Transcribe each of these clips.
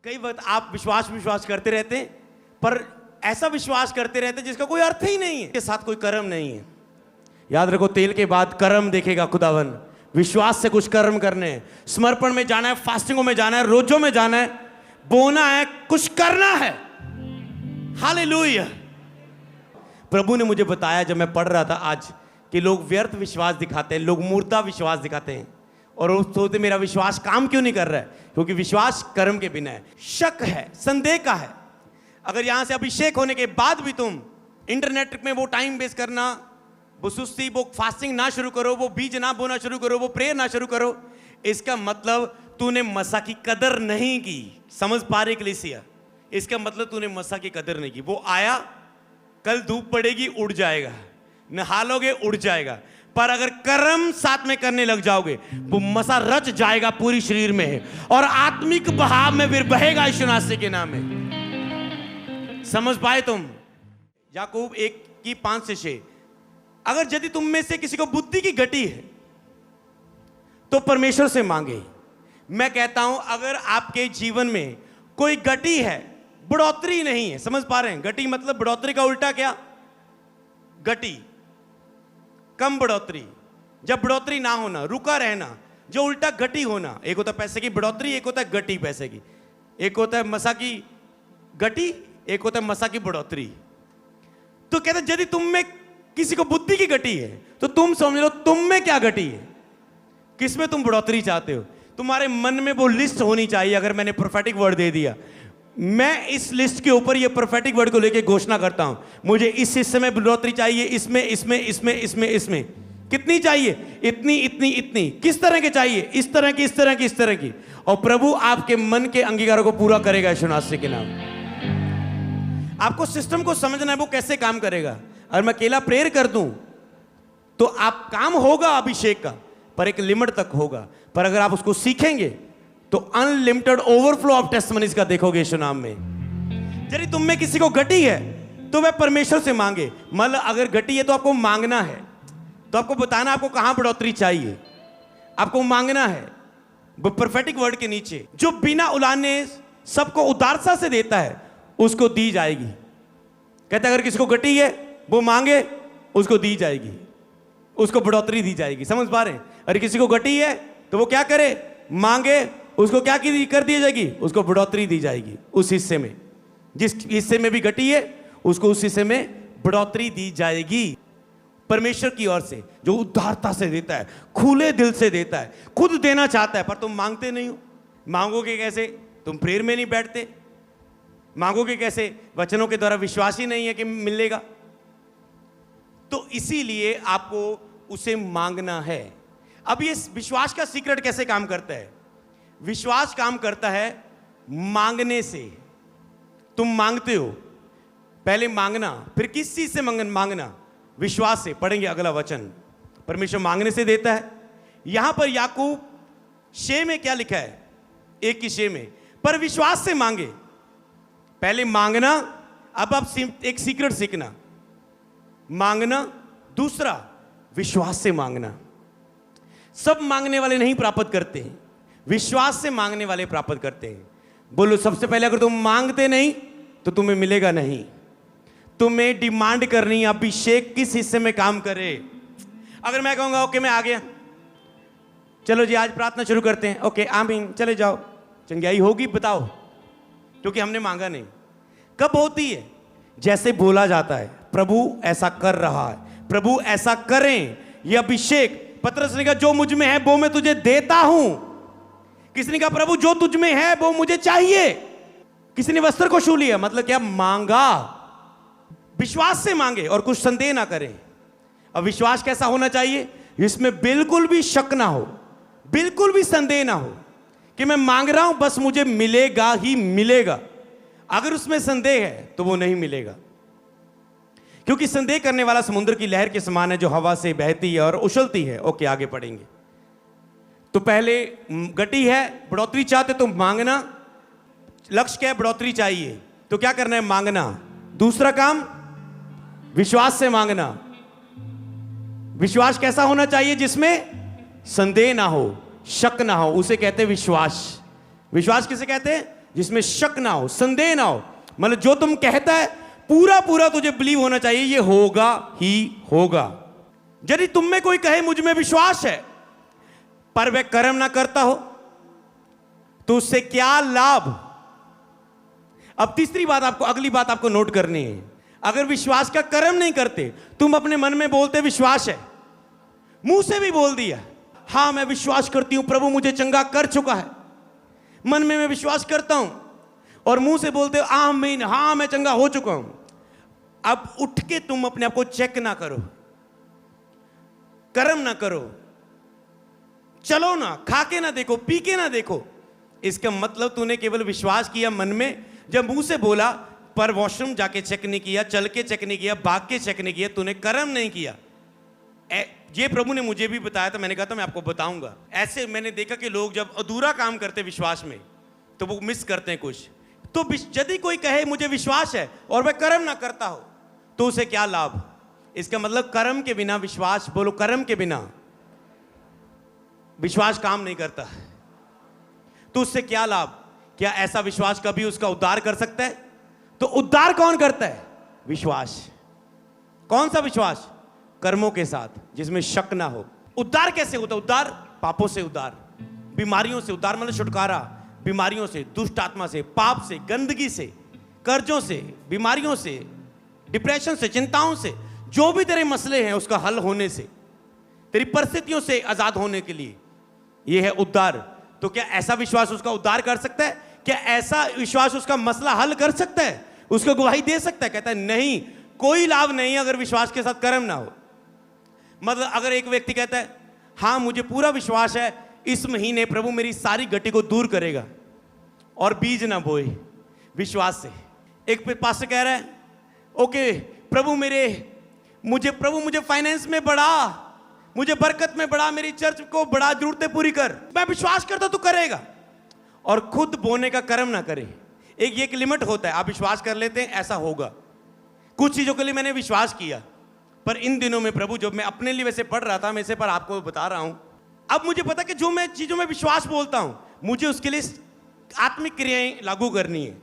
कई वक्त आप विश्वास करते रहते हैं, पर ऐसा विश्वास करते रहते हैं जिसका कोई अर्थ ही नहीं है, के साथ कोई कर्म नहीं है। याद रखो, तेल के बाद कर्म देखेगा खुदावन। विश्वास से कुछ कर्म करने हैं, समर्पण में जाना है, फास्टिंगों में जाना है, रोजों में जाना है, बोना है, कुछ करना है। हालेलुया। प्रभु ने मुझे बताया जब मैं पढ़ रहा था आज कि लोग व्यर्थ विश्वास दिखाते हैं, लोग मूर्ता विश्वास दिखाते हैं, और वो सोचते मेरा विश्वास काम क्यों नहीं कर रहा है, क्योंकि विश्वास कर्म के बिना है, शक है, संदेह का है। अगर यहां से अभिषेक होने के बाद भी तुम इंटरनेट में वो टाइम वेस्ट करना, वो सुस्ती, वो फास्टिंग ना शुरू करो, वो बीज ना बोना शुरू करो, वो प्रेयर ना शुरू करो, इसका मतलब तूने मसा की कदर नहीं की। समझ पा रहे कलीसिया? इसका मतलब तूने मसा की कदर नहीं की। वो आया, कल धूप पड़ेगी, उड़ जाएगा, नहा लोगे, उड़ जाएगा, पर अगर कर्म साथ में करने लग जाओगे, वो मसा रच जाएगा पूरी शरीर में, और आत्मिक बहाव में फिर बहेगा यीशु नासरी के नाम में। समझ पाए तुम? याकूब 1:5-6। अगर यदि तुम में से किसी को बुद्धि की घटी है तो परमेश्वर से मांगे। मैं कहता हूं, अगर आपके जीवन में कोई घटी है, बढ़ोतरी नहीं है, समझ पा रहे हैं? घटी मतलब बढ़ोतरी का उल्टा क्या? घटी, कम बढ़ोतरी, जब बढ़ोतरी ना होना, रुका रहना, जो उल्टा घटी होना। एक होता है पैसे की बढ़ोतरी, एक होता है घटी पैसे की, एक होता है मसा की घटी, एक होता है मसा की बढ़ोतरी। तो कहते यदि तुम में किसी को बुद्धि की घटी है तो तुम समझ लो तुम में क्या घटी है, किसमें तुम बढ़ोतरी चाहते हो। तुम्हारे मन में वो लिस्ट होनी चाहिए। अगर मैंने प्रोफेटिक वर्ड दे दिया, मैं इस लिस्ट के ऊपर ये प्रोफेटिक वर्ड को लेके घोषणा करता हूं, मुझे इस हिस्से में बढ़ोतरी चाहिए, इसमें इसमें इसमें इसमें इसमें। कितनी चाहिए? इतनी इतनी इतनी। किस तरह के चाहिए? इस तरह की, इस तरह की, इस तरह की। और प्रभु आपके मन के अंगीकारों को पूरा करेगा यीशु नासरी के नाम। आपको सिस्टम को समझना है वो कैसे काम करेगा। अगर मैं अकेला प्रेयर कर दूं तो आप काम होगा अभिषेक का, पर एक लिमिट तक होगा। पर अगर आप उसको सीखेंगे तो अनलिमिटेड ओवरफ्लो ऑफ टेस्टिमनीज का देखोगे यीशु नाम में। यदि तुम में किसी को घटी है तो वह परमेश्वर से मांगे। मतलब अगर घटी है तो आपको मांगना है, तो आपको बताना आपको कहां बढ़ोतरी चाहिए, आपको मांगना है। वो प्रोफेटिक वर्ड के नीचे जो बिना उलाने सबको उदारता से देता है उसको दी जाएगी। कहते अगर किसी को घटी है वो मांगे, उसको दी जाएगी, उसको बढ़ोतरी दी जाएगी। समझ पा रहे हैं? अरे किसी को घटी है तो वो क्या करे? मांगे, उसको क्या कर दी जाएगी? उसको बढ़ोतरी दी जाएगी। उस हिस्से में, जिस हिस्से में भी घटी है उसको उस हिस्से में बढ़ोतरी दी जाएगी। परमेश्वर की ओर से जो उदारता से देता है, खुले दिल से देता है, खुद देना चाहता है, पर तुम मांगते नहीं हो। मांगोगे कैसे? तुम प्रेयर में नहीं बैठते। मांगोगे कैसे? वचनों के द्वारा विश्वास ही नहीं है कि मिलेगा। तो इसीलिए आपको उसे मांगना है। अब ये विश्वास का सीक्रेट कैसे काम करता है? विश्वास काम करता है मांगने से। तुम मांगते हो, पहले मांगना, फिर किस चीज से मांगना? विश्वास से। पढ़ेंगे अगला वचन। परमेश्वर मांगने से देता है। यहां पर याकूब 6 में क्या लिखा है? 1:6 में, पर विश्वास से मांगे। पहले मांगना, अब आप एक सीक्रेट सीखना, मांगना। दूसरा, विश्वास से मांगना। सब मांगने वाले नहीं प्राप्त करते हैं, विश्वास से मांगने वाले प्राप्त करते हैं। बोलो, सबसे पहले अगर तुम मांगते नहीं तो तुम्हें मिलेगा नहीं। तुम्हें डिमांड करनी, अभिषेक किस हिस्से में काम करे। अगर मैं कहूंगा ओके मैं आ गया, चलो जी आज प्रार्थना शुरू करते हैं, ओके आमीन, चले जाओ, चंगाई होगी? बताओ, क्योंकि हमने मांगा नहीं। कब होती है? जैसे बोला जाता है प्रभु ऐसा कर रहा है, प्रभु ऐसा करें। यह अभिषेक, पतरस ने कहा जो मुझ में है वो मैं तुझे देता हूं। किसी ने कहा प्रभु जो तुझ में है वो मुझे चाहिए। किसी ने वस्त्र को छू लिया, मतलब क्या? मांगा। विश्वास से मांगे और कुछ संदेह ना करें। अब विश्वास कैसा होना चाहिए? इसमें बिल्कुल भी शक ना हो, बिल्कुल भी संदेह ना हो कि मैं मांग रहा हूं बस मुझे मिलेगा ही मिलेगा। अगर उसमें संदेह है तो वो नहीं मिलेगा, क्योंकि संदेह करने वाला समुद्र की लहर के समान है जो हवा से बहती है और उछलती है। ओके आगे पढ़ेंगे। तो पहले घटी है, बढ़ोतरी चाहते तो मांगना। लक्ष्य क्या है? बढ़ोतरी चाहिए तो क्या करना है? मांगना। दूसरा काम, विश्वास से मांगना। विश्वास कैसा होना चाहिए? जिसमें संदेह ना हो, शक ना हो, उसे कहते हैं विश्वास। विश्वास किसे कहते हैं? जिसमें शक ना हो, संदेह ना हो। मतलब जो तुम कहता है पूरा पूरा तुझे बिलीव होना चाहिए, ये होगा ही होगा। यदि तुम में कोई कहे मुझ में विश्वास है पर वह कर्म ना करता हो तो उससे क्या लाभ। अब तीसरी बात आपको, अगली बात आपको नोट करनी है। अगर विश्वास का कर्म नहीं करते, तुम अपने मन में बोलते विश्वास है, मुंह से भी बोल दिया हां मैं विश्वास करती हूं प्रभु मुझे चंगा कर चुका है, मन में मैं विश्वास करता हूं, और मुंह से बोलते हो आमीन, हां मैं चंगा हो चुका हूं। अब उठ के तुम अपने आप को चेक ना करो, कर्म ना करो, चलो ना, खा के ना देखो, पी के ना देखो। इसका मतलब तूने केवल विश्वास किया मन में, जब मुंह से बोला पर वॉशरूम जाके चेक नहीं किया, चल के चेक नहीं किया, भाग के चेक नहीं किया, तूने कर्म नहीं किया। ये प्रभु ने मुझे भी बताया था, मैंने कहा था मैं आपको बताऊंगा। ऐसे मैंने देखा कि लोग जब अधूरा काम करते विश्वास में तो वो मिस करते हैं कुछ। तो यदि कोई कहे मुझे विश्वास है और वह कर्म ना करता हो तो उसे क्या लाभ। इसका मतलब कर्म के बिना विश्वास, बोलो कर्म के बिना विश्वास काम नहीं करता, तो उससे क्या लाभ। क्या ऐसा विश्वास कभी उसका उद्धार कर सकता है? तो उद्धार कौन करता है? विश्वास। कौन सा विश्वास? कर्मों के साथ, जिसमें शक ना हो। उद्धार कैसे होता है? उद्धार पापों से उद्धार, बीमारियों से उद्धार, मतलब छुटकारा, बीमारियों से, दुष्ट आत्मा से, पाप से, गंदगी से, कर्जों से, बीमारियों से, डिप्रेशन से, चिंताओं से, जो भी तेरे मसले हैं उसका हल होने से, तेरी परिस्थितियों से आजाद होने के लिए यह है उद्धार। तो क्या ऐसा विश्वास उसका उद्धार कर सकता है? क्या ऐसा विश्वास उसका मसला हल कर सकता है, उसको गवाही दे सकता है? कहता है नहीं, कोई लाभ नहीं अगर विश्वास के साथ कर्म ना हो। मतलब अगर एक व्यक्ति कहता है हां मुझे पूरा विश्वास है इस महीने प्रभु मेरी सारी गति को दूर करेगा, और बीज ना बोए विश्वास से। एक पास्टर कह रहा है ओके प्रभु मुझे फाइनेंस में बढ़ा, मुझे बरकत में बढ़ा, मेरी चर्च को बढ़ा, जरूरतें पूरी कर, मैं विश्वास करता तू करेगा, और खुद बोने का कर्म ना करे। एक लिमिट होता है, आप विश्वास कर लेते हैं ऐसा होगा। कुछ चीजों के लिए मैंने विश्वास किया, पर इन दिनों में प्रभु जब मैं अपने लिए वैसे पढ़ रहा था, मैं इसे पर आपको बता रहा हूं, अब मुझे पता कि जो मैं चीजों में विश्वास बोलता हूं मुझे उसके लिए आत्मिक क्रियाएं लागू करनी है,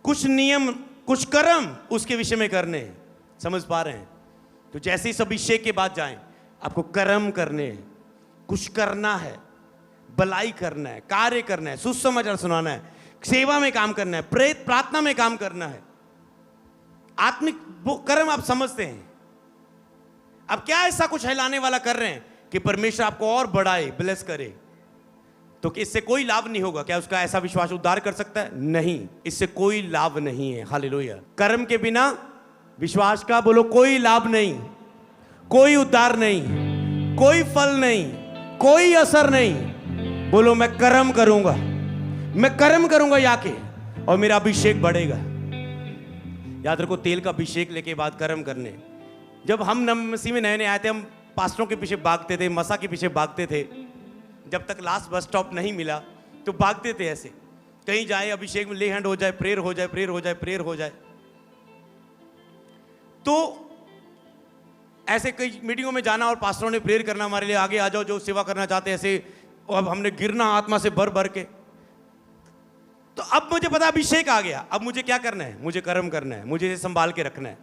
कुछ नियम, कुछ कर्म उसके विषय में करने हैं। समझ पा रहे हैं? तो जैसे ही अभिषेक के बाद जाएं, आपको कर्म करने हैं, कुछ करना है, भलाई करना है, कार्य करना है, सुसमाचार सुनाना है, सेवा में काम करना है, प्रेत प्रार्थना में काम करना है। आत्मिक कर्म आप समझते हैं। अब क्या ऐसा कुछ हिलाने वाला कर रहे हैं कि परमेश्वर आपको और बढ़ाए, ब्लेस करे, तो इससे कोई लाभ नहीं होगा। क्या उसका ऐसा विश्वास उद्धार कर सकता है? नहीं, इससे कोई लाभ नहीं है। हालेलुया। कर्म के बिना विश्वास का, बोलो, कोई लाभ नहीं, कोई उद्धार नहीं, कोई फल नहीं, कोई असर नहीं। बोलो मैं कर्म करूंगा, मैं कर्म करूंगा याके, और मेरा अभिषेक बढ़ेगा। याद रखो, तेल का अभिषेक लेके बाद कर्म करने। जब हम मसीह में नए नए आए थे, हम पास्टरों के पीछे भागते थे, मसा के पीछे भागते थे, जब तक लास्ट बस स्टॉप नहीं मिला तो भागते थे ऐसे, कहीं जाए अभिषेक में ले हैंड हो जाए, प्रेयर हो जाए, प्रेयर हो जाए, प्रेयर हो जाए। तो ऐसे कई मीटिंगों में जाना और पास्टरों ने प्रेयर करना हमारे लिए, आगे आ जाओ जो सेवा करना चाहते हैं, ऐसे। और अब हमने गिरना आत्मा से भर भर के। तो अब मुझे पता अभिषेक आ गया, अब मुझे क्या करना है? मुझे कर्म करना है, मुझे संभाल के रखना है।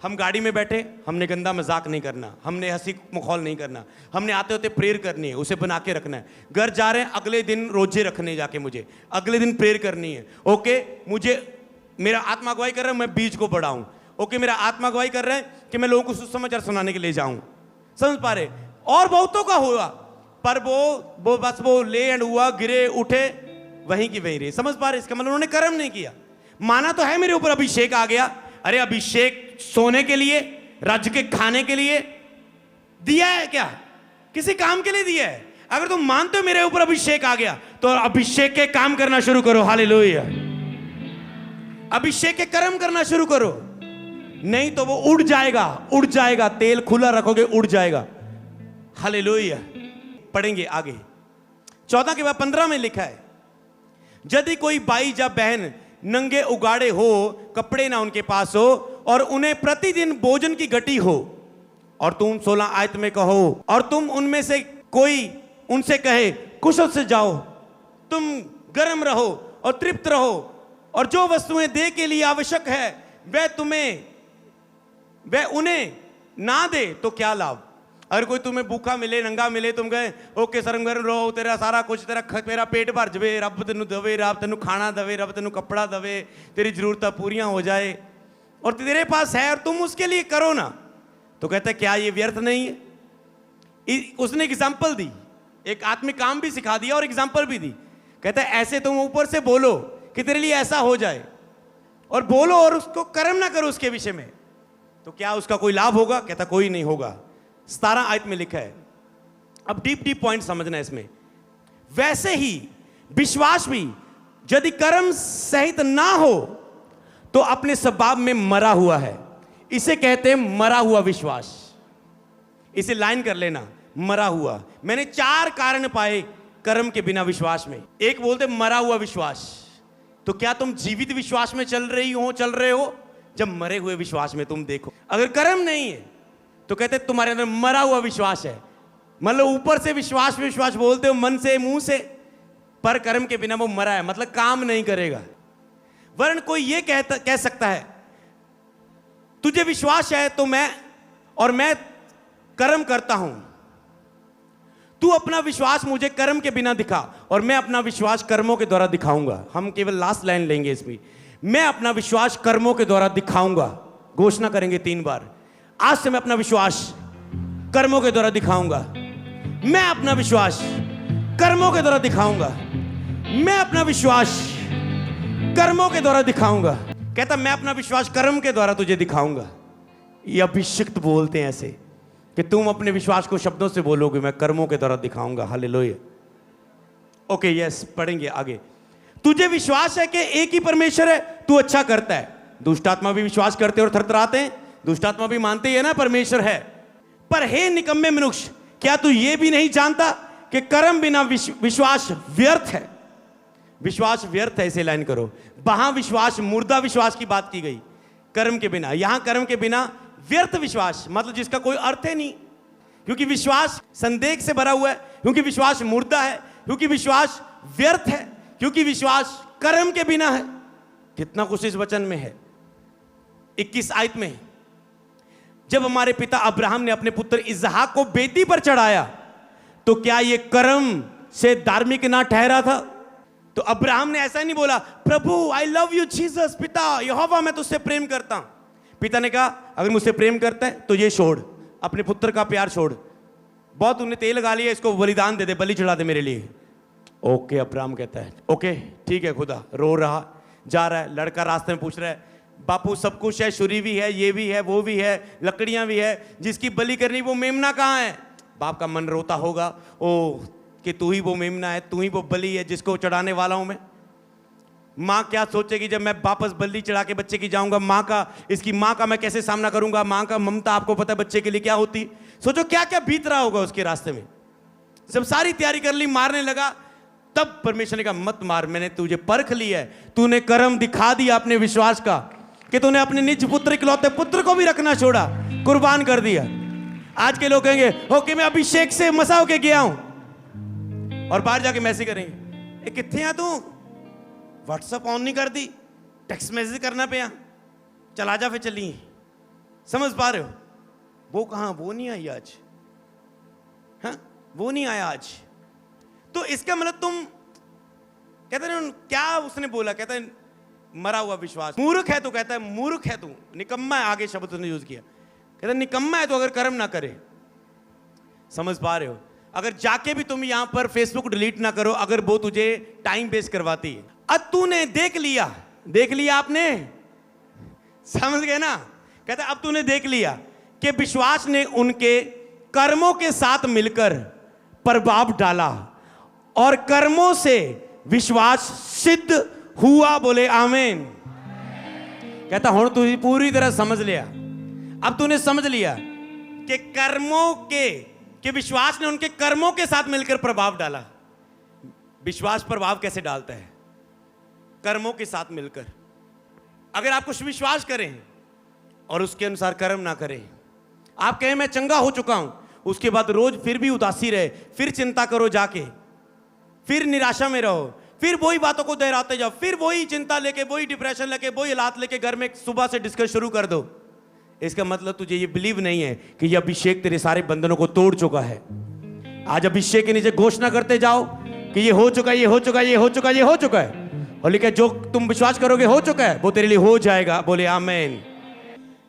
हम गाड़ी में बैठे, हमने गंदा मजाक नहीं करना, हमने हंसी मखौल नहीं करना, हमने आते होते प्रेयर करनी है, उसे बना के रखना है। घर जा रहे हैं, अगले दिन रोजे रखने जाके मुझे अगले दिन प्रेयर करनी है। ओके, मुझे मेरा आत्मा गवाही कर रहा है मैं बीज को बढ़ाऊं। ओके, मेरा आत्मा गवाही कर रहा है कि मैं लोगों को सुसमाचार सुनाने के लिए जाऊं। समझ पा रहे? और बहुतों का हुआ, पर वो बस वो ले एंड हुआ, गिरे उठे, वहीं की वहीं रहे। समझ पा रहे? इसका मतलब उन्होंने कर्म नहीं किया। माना तो है मेरे ऊपर अभिषेक आ गया, अरे अभिषेक सोने के लिए, राज्य के खाने के लिए दिया है क्या? किसी काम के लिए दिया है? अगर तुम मानते हो मेरे ऊपर अभिषेक आ गया तो अभिषेक के काम करना शुरू करो। हालेलुया। अभिषेक के कर्म करना शुरू करो, नहीं तो वो उड़ जाएगा, उड़ जाएगा। तेल खुला रखोगे उड़ जाएगा। हालेलुया। पढ़ेंगे आगे 14 के बाद 15 में लिखा है, यदि कोई भाई या बहन नंगे उगाड़े हो, कपड़े ना उनके पास हो, और उन्हें प्रतिदिन भोजन की गटी हो, और तुम 16 आयत में कहो, और तुम उनमें से कोई उनसे कहे कुशल से जाओ, तुम गर्म रहो, और तृप्त रहो, और जो वस्तुएं देह के लिए आवश्यक है वह उन्हें ना दे तो क्या लाभ। अगर कोई तुम्हें भूखा मिले, नंगा मिले, तुम गए ओके सरम कर रहो, तेरा सारा कुछ, तेरा पेट भर जवे, रब तेन दवे, रब तेन खाना दवे, रब तेन कपड़ा दवे, तेरी जरूरतें पूरियां हो जाए, और तेरे पास है और तुम उसके लिए करो ना, तो कहता है क्या ये व्यर्थ नहीं है। उसने एग्जाम्पल दी, एक आत्मिक काम भी सिखा दिया और एग्जाम्पल भी दी। कहता है ऐसे तुम ऊपर से बोलो कि तेरे लिए ऐसा हो जाए, और बोलो और उसको कर्म ना करो उसके विषय में, तो क्या उसका कोई लाभ होगा। कहता कोई नहीं होगा। 17 आयत में लिखा है। अब डीप पॉइंट समझना है इसमें। वैसे ही विश्वास भी यदि कर्म सहित ना हो तो अपने स्वभाव में मरा हुआ है। इसे कहते हैं मरा हुआ विश्वास। इसे लाइन कर लेना, मरा हुआ। मैंने 4 कारण पाए कर्म के बिना विश्वास में। एक बोलते मरा हुआ विश्वास। तो क्या तुम जीवित विश्वास में चल रहे हो जब मरे हुए विश्वास में तुम देखो। अगर कर्म नहीं है तो कहते तुम्हारे अंदर मरा हुआ विश्वास है। मतलब ऊपर से विश्वास बोलते हो मन से, मुंह से, पर कर्म के बिना वो मरा है, मतलब काम नहीं करेगा। वरन कोई ये कह सकता है तुझे विश्वास है तो मैं कर्म करता हूं, तू अपना विश्वास मुझे कर्म के बिना दिखा और मैं अपना विश्वास कर्मों के द्वारा दिखाऊंगा। हम केवल लास्ट लाइन लेंगे इसमें, मैं अपना विश्वास कर्मों के द्वारा दिखाऊंगा। घोषणा करेंगे 3 बार। आज से मैं अपना विश्वास कर्मों के द्वारा दिखाऊंगा। मैं अपना विश्वास कर्मों के द्वारा दिखाऊंगा। मैं अपना विश्वास कर्मों के द्वारा दिखाऊंगा। कहता मैं अपना विश्वास कर्म के द्वारा तुझे दिखाऊंगा। ये अभिषिक्त बोलते हैं ऐसे कि तुम अपने विश्वास को शब्दों से बोलोगे, मैं कर्मों के द्वारा दिखाऊंगा। हालेलुया। ओके, यस, पढ़ेंगे आगे। तुझे विश्वास है कि एक ही परमेश्वर है, तू अच्छा करता है। दुष्ट आत्मा भी विश्वास करते और थरथराते हैं। दुष्ट आत्मा भी मानते ही है ना परमेश्वर है। पर हे निकम्मे मनुष्य, क्या तू ये भी नहीं जानता कि कर्म बिना विश्वास व्यर्थ है। विश्वास व्यर्थ है, इसे लाइन करो। वहां विश्वास, मुर्दा विश्वास की बात की गई, कर्म के बिना। यहां कर्म के बिना व्यर्थ विश्वास, मतलब जिसका कोई अर्थ है नहीं, क्योंकि विश्वास संदेह से भरा हुआ है, क्योंकि विश्वास मुर्दा है, क्योंकि विश्वास व्यर्थ है, क्योंकि विश्वास कर्म के बिना है। कितना कुछ इस वचन में है। 21 आयत में, जब हमारे पिता अब्राहम ने अपने पुत्र इसहाक को वेदी पर चढ़ाया तो क्या यह कर्म से धार्मिक ना ठहरा था। तो अब्राहम ने ऐसा नहीं बोला प्रभु आई लव यू जीसस, पिता यहोवा मैं तुझसे प्रेम करता हूं। पिता ने कहा अगर मुझसे प्रेम करता है तो ये छोड़, अपने पुत्र का प्यार छोड़, बहुत तूने तेल लगा लिया, इसको बलिदान दे दे, बलि चढ़ा दे मेरे लिए। ओके, अब्राहम कहता है ओके ठीक है खुदा। रो रहा, जा रहा है, लड़का रास्ते में पूछ रहा है बापू सब कुछ है, छुरी भी है, ये भी है, वो भी है, लकड़ियां भी है, जिसकी बलि करनी वो मेमना कहाँ है। बाप का मन रोता होगा, ओ कि तू ही वो मेमना है, तू ही वो बलि है जिसको चढ़ाने वाला हूं मैं। माँ क्या सोचेगी जब मैं वापस बलि चढ़ा के बच्चे की जाऊंगा। इसकी माँ का मैं कैसे सामना करूंगा। माँ का ममता आपको पता है बच्चे के लिए क्या होती। सोचो क्या क्या बीत रहा होगा उसके रास्ते में। जब सारी तैयारी कर ली, मारने लगा, तब परमेश्वर ने कहा मत मार, मैंने तुझे परख लिया है, तूने कर्म दिखा दिया अपने विश्वास का कि तूने अपने निज पुत्र, इकलौते पुत्र को भी रखना छोड़ा, कुर्बान कर दिया। आज के लोग कहेंगे ओके मैं अभिषेक से मसा होके गया हूं, और बाहर जाके मैसेज करेंगे कितने आ तू, व्हाट्सएप ऑन नहीं कर दी, टेक्स्ट मैसेज करना पे, चला जा फिर चलिए। समझ पा रहे हो। वो कहां, वो नहीं आई आज, हाँ वो नहीं आया आज। तो इसका मतलब तुम कहते हैं क्या उसने बोला, कहता है मरा हुआ विश्वास। मूर्ख है तो कहता है मूर्ख है तू, निकम्मा है, आगे शब्द उसने यूज किया, कहता है निकम्मा है तो अगर कर्म ना करे। समझ पा रहे हो। अगर जाके भी तुम यहां पर फेसबुक डिलीट ना करो, अगर वो तुझे टाइम वेस्ट करवाती है। अब तूने देख लिया आपने, समझ गए ना। कहता अब तूने देख लिया कि विश्वास ने उनके कर्मों के साथ मिलकर प्रभाव डाला और कर्मों से विश्वास सिद्ध हुआ। बोले आमीन। कहता हुण तू पूरी तरह समझ लिया। अब तूने समझ लिया कि कर्मों के विश्वास ने उनके कर्मों के साथ मिलकर प्रभाव डाला। विश्वास प्रभाव कैसे डालता है? कर्मों के साथ मिलकर। अगर आप कुछ विश्वास करें और उसके अनुसार कर्म ना करें, आप कहें मैं चंगा हो चुका हूं, उसके बाद रोज फिर भी उदासी रहे, फिर चिंता करो जाके, फिर निराशा में रहो, फिर वही बातों को दोहराते जाओ, फिर वही चिंता लेके, वही डिप्रेशन लेके, वही हालात लेके घर में सुबह से डिस्कस शुरू कर दो। इसका मतलब तुझे ये बिलीव नहीं है कि ये अभिषेक तेरे सारे बंधनों को तोड़ चुका है। आज अभिषेक के नीचे घोषणा करते जाओ कि ये हो चुका है, ये हो चुका है, ये हो चुका है, ये हो चुका है। और लेकिन जो तुम विश्वास करोगे हो चुका है, वो तेरे लिए हो जाएगा। बोले आमीन।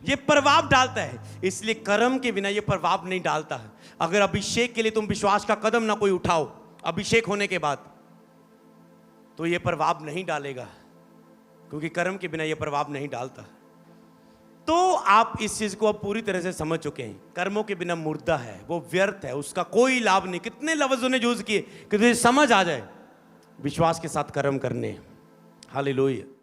ये प्रभाव डालता है, इसलिए कर्म के बिना ये प्रभाव नहीं डालता है। अगर अभिषेक के लिए तुम विश्वास का कदम ना कोई उठाओ अभिषेक होने के बाद, तो ये प्रभाव नहीं डालेगा, क्योंकि कर्म के बिना ये प्रभाव नहीं डालता। तो आप इस चीज को अब पूरी तरह से समझ चुके हैं, कर्मों के बिना मुर्दा है, वो व्यर्थ है, उसका कोई लाभ नहीं। कितने लफ्ज़ों ने यूज किए कि तुझे समझ आ जाए, विश्वास के साथ कर्म करने। हालेलुया।